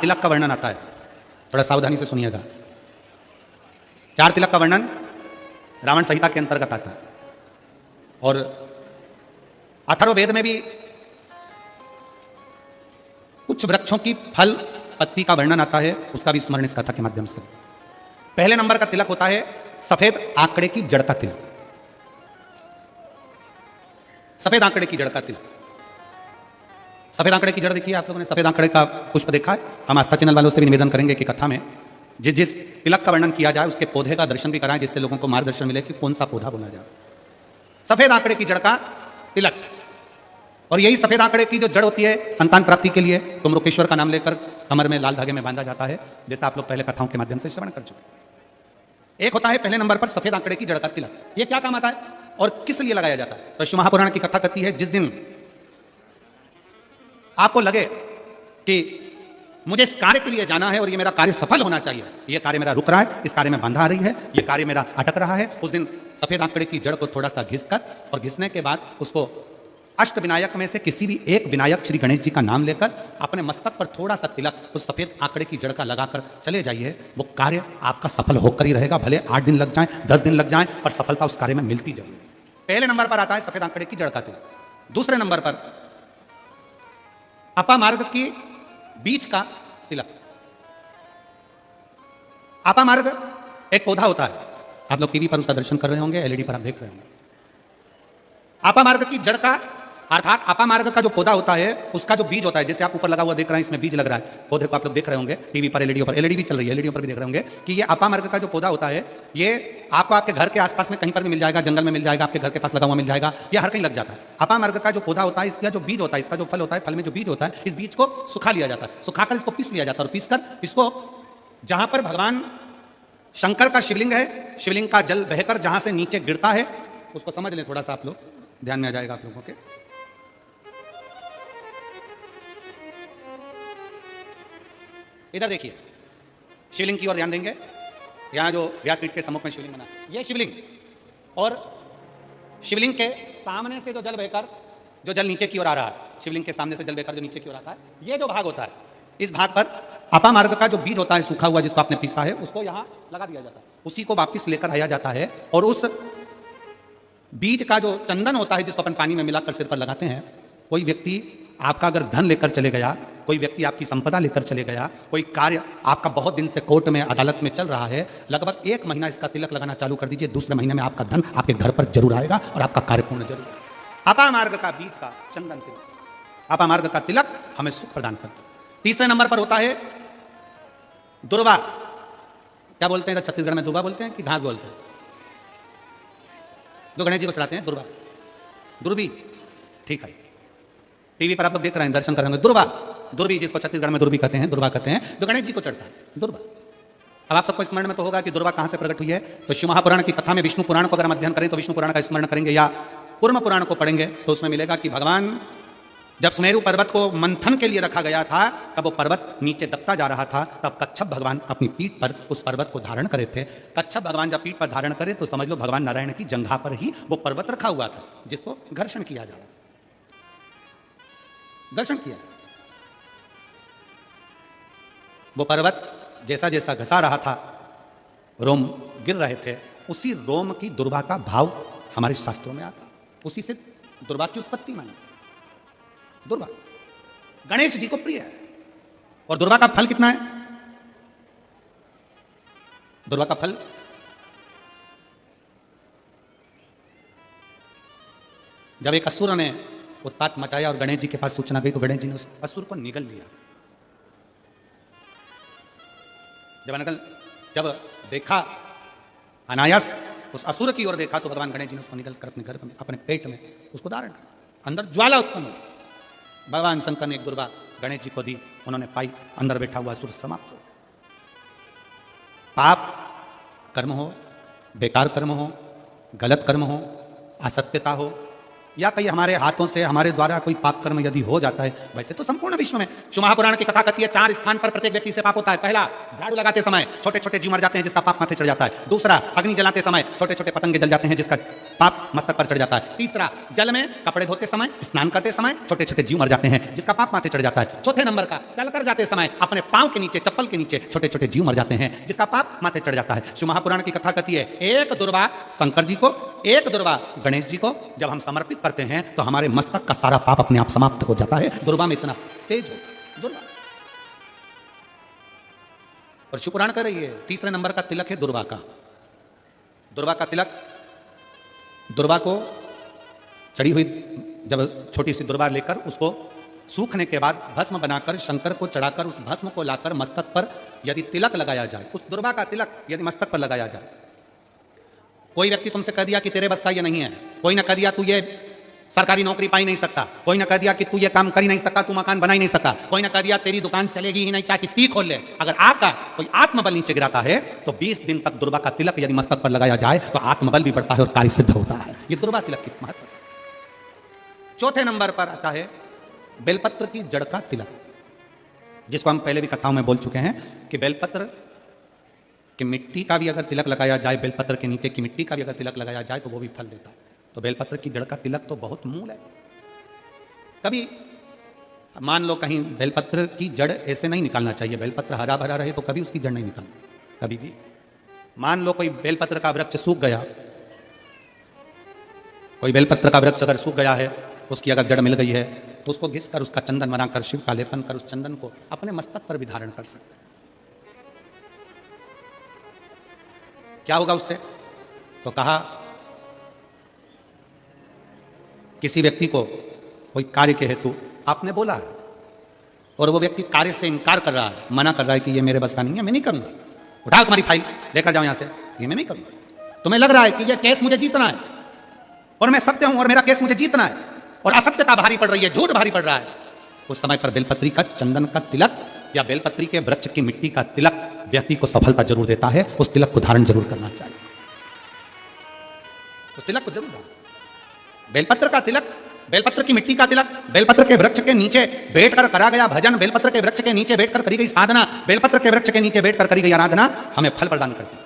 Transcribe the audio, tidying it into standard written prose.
तिलक का वर्णन आता है, थोड़ा सावधानी से सुनिएगा। 4 तिलक का वर्णन रावण संहिता के अंतर्गत आता है और अथर्ववेद में भी कुछ वृक्षों की फल पत्ती का वर्णन आता है, उसका भी स्मरण इस कथा के माध्यम से। पहले नंबर का तिलक होता है सफेद आंकड़े की जड़ का तिलक। सफेद आंकड़े की जड़ का तिलक, सफेद आंकड़े की जड़ देखिए आप लोगों ने, सफेद आंकड़े का पुष्प देखा है? हम आस्था चैनल वालों से भी निवेदन करेंगे कि कथा में जिस तिलक का वर्णन किया जाए उसके पौधे का दर्शन भी कराएं, जिससे लोगों को मार्गदर्शन मिले कि कौन सा पौधा बोला जाए। सफेद आंकड़े की जड़ का तिलक, और यही सफेद आंकड़े की जो जड़ होती है संतान प्राप्ति के लिए तुम्रुकेश्वर का नाम लेकर कमर में लाल धागे में बांधा जाता है, जैसा आप लोग पहले कथाओं के माध्यम से श्रवण कर चुके। एक होता है पहले नंबर पर सफेद आंकड़े की जड़ का तिलक। ये क्या काम आता है और किस लिए लगाया जाता है? तो शिव महापुराण की कथा कहती है जिस दिन आपको लगे कि मुझे इस कार्य के लिए जाना है और ये मेरा कार्य सफल होना चाहिए, ये कार्य मेरा रुक रहा है, इस कार्य में बांधा आ रही है, ये कार्य मेरा अटक रहा है, उस दिन सफेद आंकड़े की जड़ को थोड़ा सा घिसकर और घिसने के बाद उसको अष्ट विनायक में से किसी भी एक विनायक श्री गणेश जी का नाम लेकर अपने मस्तक पर थोड़ा सा तिलक उस सफेद आंकड़े की जड़ का लगाकर चले जाइए। वो कार्य आपका सफल होकर ही रहेगा, भले 8 दिन लग जाएं, 10 दिन लग जाएं, पर सफलता उस कार्य में मिलती जरूर। पहले नंबर पर आता है सफेद आंकड़े की जड़ का तिलक। दूसरे नंबर पर अपामार्ग की बीज का तिलक। अपामार्ग एक पौधा होता है, आप लोग टीवी पर उसका दर्शन कर रहे होंगे, एलईडी पर आप देख रहे होंगे। अपामार्ग की जड़ का अर्थात अपामार्ग का जो पौधा होता है उसका जो बीज होता है, जैसे आप ऊपर लगा हुआ देख रहे हैं, इसमें बीज लग रहा है, पौधे को आप लोग देख रहे होंगे टीवी पर, एलईडी पर, एलईडी भी चल रही है, एलईडी पर भी देख रहे होंगे कि ये अपामार्ग का जो पौधा होता है ये आपको आपके घर के आसपास में कहीं पर भी मिल जाएगा, जंगल में मिल जाएगा, आपके घर के पास लगा हुआ मिल जाएगा, ये हर कहीं लग जाता है। अपामार्ग का जो पौधा होता है, इसका जो बीज होता है, इसका जो फल होता है, फल में जो बीज होता है, इस बीज को सुखा लिया जाता है, सुखाकर इसको पीस लिया जाता है और पीसकर इसको जहां पर भगवान शंकर का शिवलिंग है, शिवलिंग का जल बहकर जहां से नीचे गिरता है, उसको समझ लें थोड़ा सा, आप लोग ध्यान में आ जाएगा आप लोगों के। इधर देखिए, शिवलिंग की ओर ध्यान देंगे। यहां जो व्यासपीठ के सम्मुख में शिवलिंग बना, ये शिवलिंग, और शिवलिंग के सामने से जो जल बहकर जो जल नीचे की ओर आ रहा है, शिवलिंग के सामने से जल बहकर जो नीचे की ओर आता है, ये जो भाग होता है, इस भाग पर अपामार्ग का जो बीज होता है सूखा हुआ, जिसको आपने पीसा है, उसको यहां लगा दिया जाता है, उसी को वापिस लेकर आया जाता है और उस बीज का जो चंदन होता है, जिसको अपन पानी में मिलाकर सिर पर लगाते हैं, कोई व्यक्ति आपका अगर धन लेकर चले गया, कोई व्यक्ति आपकी संपदा लेकर चले गया, कोई कार्य आपका बहुत दिन से कोर्ट में अदालत में चल रहा है, लगभग 1 महीना इसका तिलक लगाना चालू कर दीजिए, दूसरे महीने में आपका धन आपके घर पर जरूर आएगा और आपका कार्य पूर्ण जरूर। अपामार्ग का बीज का चंदन तिलक, अपामार्ग का तिलक हमें सुख प्रदान करता है। तीसरे नंबर पर होता है दुर्वा। क्या बोलते हैं छत्तीसगढ़ में? दुर्वा बोलते हैं कि घास बोलते हैं? जो गणेश जी को चढ़ाते हैं दुर्वा, दुर्बी, ठीक है, टीवी पर आप लोग देख रहे हैं, दर्शन करेंगे। दुर्वा, दुर्बी, जिसको छत्तीसगढ़ में दुर्बी कहते हैं, दुर्वा कहते हैं, जो गणेश जी को चढ़ता है, दुर्वा। अब आप सबको स्मरण में तो होगा कि दुर्वा कहां से प्रकट हुई है। तो शिव महापुराण की कथा में विष्णु पुराण को अगर हम अध्ययन करें तो विष्णु पुराण का स्मरण करेंगे या कूर्म पुराण को पढ़ेंगे तो उसमें मिलेगा कि भगवान जब सुमेरु पर्वत को मंथन के लिए रखा गया था, तब वो पर्वत नीचे दबता जा रहा था, तब कच्छप भगवान अपनी पीठ पर उस पर्वत को धारण करे थे। कच्छप भगवान जब पीठ पर धारण करे तो समझ लो भगवान नारायण की जंघा पर ही वो पर्वत रखा हुआ था, जिसको घर्षण किया जा रहा था, घर्षण किया। वो पर्वत जैसा जैसा घसा रहा था, रोम गिर रहे थे, उसी रोम की दुर्वा का भाव हमारे शास्त्रों में आता, उसी से दुर्वा की उत्पत्ति मानी। दुर्वा गणेश जी को प्रिय है। और दुर्वा का फल कितना है? दुर्वा का फल जब एक असुर ने उत्पात मचाया और गणेश जी के पास सूचना गई तो गणेश जी ने उस असुर को निगल लिया। जब देखा अनायास उस असुर की ओर देखा तो भगवान गणेश जी ने उसको निगल कर अपने घर में, अपने पेट में उसको धारण कर, अंदर ज्वाला उत्पन्न हुई। भगवान शंकर ने एक दुर्वा गणेश जी को दी, उन्होंने पाई, अंदर बैठा हुआ असुर समाप्त हो। पाप कर्म हो, बेकार कर्म हो, गलत कर्म हो, असत्यता हो, या कहीं हमारे हाथों से हमारे द्वारा कोई पाप कर्म यदि हो जाता है, वैसे तो संपूर्ण विश्व में शिव महापुराण की कथा कहती है 4 स्थान पर प्रत्येक व्यक्ति से पाप होता है। पहला, झाड़ू लगाते समय छोटे छोटे जीव मर जाते हैं जिसका पाप माथे चढ़ जाता है। दूसरा, अग्नि जलाते समय छोटे छोटे पतंगे जल जाते हैं जिसका पाप मस्तक पर चढ़ जाता है। तीसरा, जल में कपड़े धोते समय, स्नान करते समय छोटे छोटे जीव मर जाते हैं, जिसका पाप माथे चढ़ जाता है। चौथे नंबर का, चल कर जाते समय अपने पांव के नीचे, चप्पल के नीचे छोटे छोटे जीव मर जाते हैं, जिसका पाप माथे चढ़ जाता है। शिव महापुराण की कथा कहती है, एक दुर्वा शंकर जी को, एक दुर्वा गणेश जी को जब हम समर्पित करते हैं तो हमारे मस्तक का सारा पाप अपने आप समाप्त हो जाता है। दुर्वा में इतना तेज हो, दुर्वा। और शिवपुराण कर रही है, तीसरे नंबर का तिलक है दुर्वा का। दुर्वा का तिलक, दुर्वा को चढ़ी हुई जब छोटी सी दुर्वा लेकर उसको सूखने के बाद भस्म बनाकर शंकर को चढ़ाकर उस भस्म को लाकर मस्तक पर यदि तिलक लगाया जाए, उस दुर्वा का तिलक यदि मस्तक पर लगाया जाए, कोई व्यक्ति तुमसे कह दिया कि तेरे बस का ये नहीं है, कोई ने कह दिया तू ये सरकारी नौकरी पा ही नहीं सकता, कोई ने कह दिया कि तू ये काम कर ही नहीं सकता, तू मकान बना ही नहीं सकता, कोई ने कह दिया तेरी दुकान चलेगी ही नहीं, चाहे कितनी खोल ले, अगर आपका कोई आत्मबल नीचे गिराता है तो 20 दिन तक दुर्वा का तिलक यदि मस्तक पर लगाया जाए तो आत्मबल भी बढ़ता है और कार्य सिद्ध होता है। ये दुर्वा तिलक की महत्व है। चौथे नंबर पर आता है बेलपत्र की जड़ का तिलक, जिसको हम पहले भी कथाओं में बोल चुके हैं कि बेलपत्र की मिट्टी का भी अगर तिलक लगाया जाए, बेलपत्र के नीचे की मिट्टी का भी अगर तिलक लगाया जाए तो वो भी फल देता है। तो बेलपत्र की जड़ का तिलक तो बहुत मूल है। कभी मान लो कहीं बेलपत्र की जड़ ऐसे नहीं निकालना चाहिए, बेलपत्र हरा भरा रहे तो कभी उसकी जड़ नहीं निकालना, कभी भी। मान लो कोई बेलपत्र का वृक्ष सूख गया, कोई बेलपत्र का वृक्ष अगर सूख गया है, उसकी अगर जड़ मिल गई है तो उसको घिस कर उसका चंदन बनाकर शिव का लेपन कर उस चंदन को अपने मस्तक पर भी धारण कर सकते हैं। क्या होगा उससे? तो कहा किसी व्यक्ति को कोई कार्य के हेतु आपने बोला है और वो व्यक्ति कार्य से इनकार कर रहा है, मना कर रहा है कि ये मेरे बस का नहीं है, मैं नहीं करूंगा, उठाओ तुम्हारी फाइल लेकर जाओ यहां से, ये मैं नहीं करूंगा। तुम्हें लग रहा है कि ये केस मुझे जीतना है और मैं सत्य हूं और मेरा केस मुझे जीतना है और असत्यता भारी पड़ रही है, झूठ भारी पड़ रहा है, उस समय पर बेलपत्री का चंदन का तिलक या बेलपत्री के वृक्ष की मिट्टी का तिलक व्यक्ति को सफलता जरूर देता है। उस तिलक को धारण जरूर करना चाहिए, उस तिलक को जरूर धारण। बेलपत्र का तिलक, बेलपत्र की मिट्टी का तिलक, बेलपत्र के वृक्ष के नीचे बैठकर करा गया भजन, बेलपत्र के वृक्ष के नीचे बैठकर करी गई साधना, बेलपत्र के वृक्ष के नीचे बैठकर करी गई आराधना हमें फल प्रदान करती है।